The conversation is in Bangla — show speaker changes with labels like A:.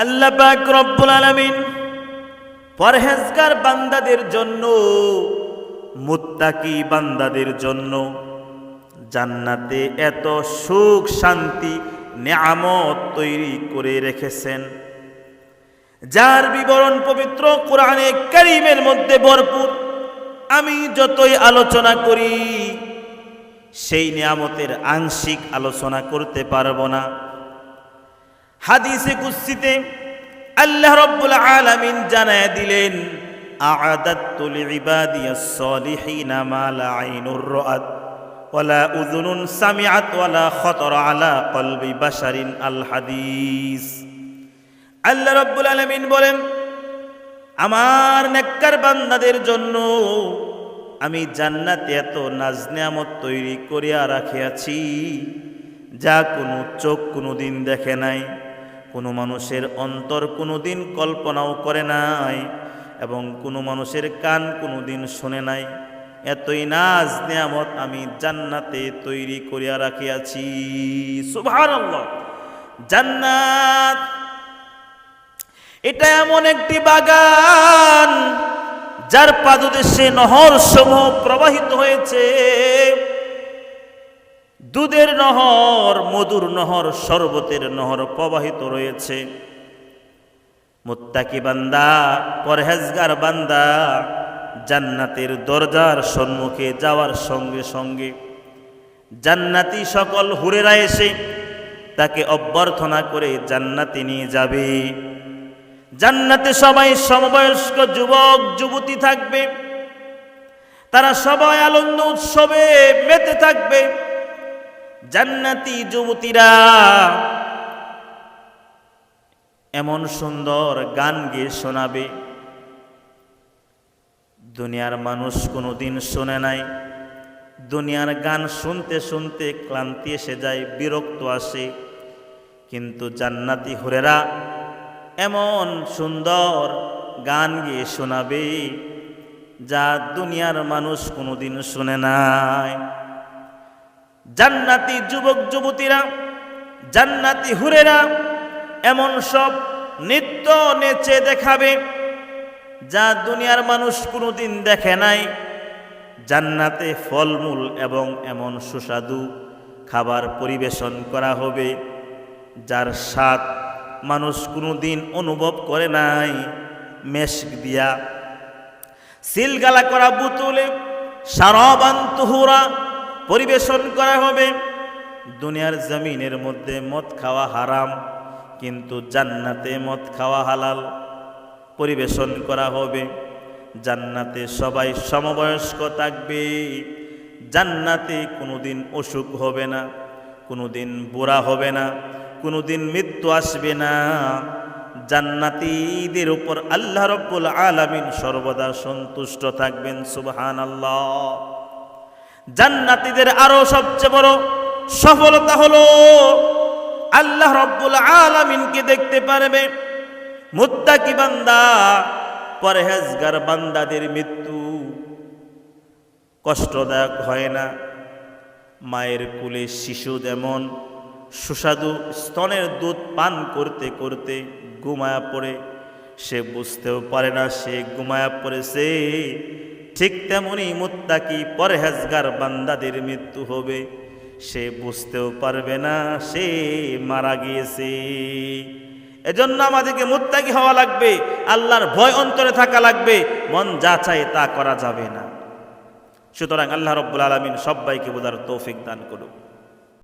A: আল্লাহ পাক রব্বুল আলামিন পরহেজগার বান্দাদের জন্য, মুত্তাকি বান্দাদের জন্য জান্নাতে এত সুখ শান্তি নেয়ামত তৈরি করে রেখেছেন, যার বিবরণ পবিত্র কোরআনে কারীমের মধ্যে ভরপুর। আমি যতই আলোচনা করি সেই নিয়ামতের আংশিক আলোচনা করতে পারবো না। হাদিসে কুদসিতে আল্লাহ রাব্বুল আলামিন জানায়া দিলেন, আ'আদাতু লিইবাদিয়াস সালিহিনা মা লা আইনুর রাআত ওয়ালা উযুনুন সামিআত ওয়ালা খাতারা আলা কলবি বাশারিন। আল হাদিস। আল্লাহ রাব্বুল আলামিন বলেন, আমার নেককার বান্দাদের জন্য আমি জান্নাতে এত নাজ নিয়ামত তৈরি করিয়া রাখিয়াছি, যা কোনো চোখ কোনোদিন দেখে নাই, কোনো মানুষের অন্তর কোনোদিন কল্পনাও করে নাই, এবং কোনো মানুষের কান কোনোদিন শোনে নাই। এতই নাজ নিয়ামত আমি জান্নাতে তৈরি করিয়া রাখিয়াছি। সুবহানাল্লাহ। জান্নাত এটা এমন একটি বাগান যার পাদদেশে নহর সমূহ প্রবাহিত হয়েছে, দুধের নহর, মধুর নহর, শরবতের নহর প্রবাহিত রয়েছে। মুত্তাকি বান্দা, পরহেজগার বান্দা জান্নাতের দরজার সম্মুখে যাওয়ার সঙ্গে সঙ্গে জান্নাতি সকল হুরেরা এসে তাকে অভ্যর্থনা করে জান্নাতে নিয়ে যাবে। জান্নাতে সবাই সমবয়স্ক যুবক যুবতী থাকবে, তারা সবাই আনন্দ উৎসবে মেতে থাকবে। জান্নাতি যুবতীরা এমন সুন্দর গান গেয়ে শোনাবে, দুনিয়ার মানুষ কোনোদিন শোনে নাই। দুনিয়ার গান শুনতে শুনতে ক্লান্তি এসে যায়, বিরক্ত আসে, কিন্তু জান্নাতি হুরেরা এমন সুন্দর গান গেয়ে শোনাবে যা দুনিয়ার মানুষ কোনোদিন শুনে নাই। জান্নাতি যুবক যুবতীরা, জান্নাতি হুরেরা এমন সব নৃত্য নেচে দেখাবে যা দুনিয়ার মানুষ কোনোদিন দেখে নাই। জান্নাতে ফলমূল এবং এমন সুস্বাদু খাবার পরিবেশন করা হবে যার স্বাদ মানুষ কোনোদিন অনুভব করে নাই। মেশক দিয়া সিলগালা করা বোতলে শারাবান তুহুরা পরিবেশন করা হবে। দুনিয়ার জমিনের মধ্যে মদ খাওয়া হারাম, কিন্তু জান্নাতে মদ খাওয়া হালাল। পরিবেশন করা হবে। জান্নাতে সবাই সমবয়স্ক থাকবে। জান্নাতে কোনোদিন অসুখ হবে না, কোনোদিন বুড়া হবে না, কোনোদিন মৃত্যু আসবে না। জান্নাতীদের উপর আল্লাহ রাব্বুল আলামিন সর্বদা সন্তুষ্ট থাকবেন। সুবহানাল্লাহ। জান্নাতীদের আরো সবচেয়ে বড় সফলতা হলো আল্লাহ রাব্বুল আলামিনকে দেখতে পারবে। মুত্তাকি বান্দা, পরহেজগার বান্দাদের মৃত্যু কষ্টদায়ক হয় না। মায়ের কোলে শিশু যেমন সুস্বাদু স্তনের দুধ পান করতে করতে ঘুমায়া পড়ে, সে বুঝতেও পারে না সে ঘুমায়া পড়েছে, ঠিক তেমনি মুত্তাকি পরহেজগার বান্দাদের মৃত্যু হবে, সে বুঝতেও পারবে না সে মারা গিয়েছে। এজন্য আমাদেরকে মুত্তাকি হওয়া লাগবে, আল্লাহর ভয় অন্তরে থাকা লাগবে, মন যা চায় তা করা যাবে না। সুতরাং আল্লাহ রাব্বুল আলামিন সবাইকে বোঝার তৌফিক দান করুন।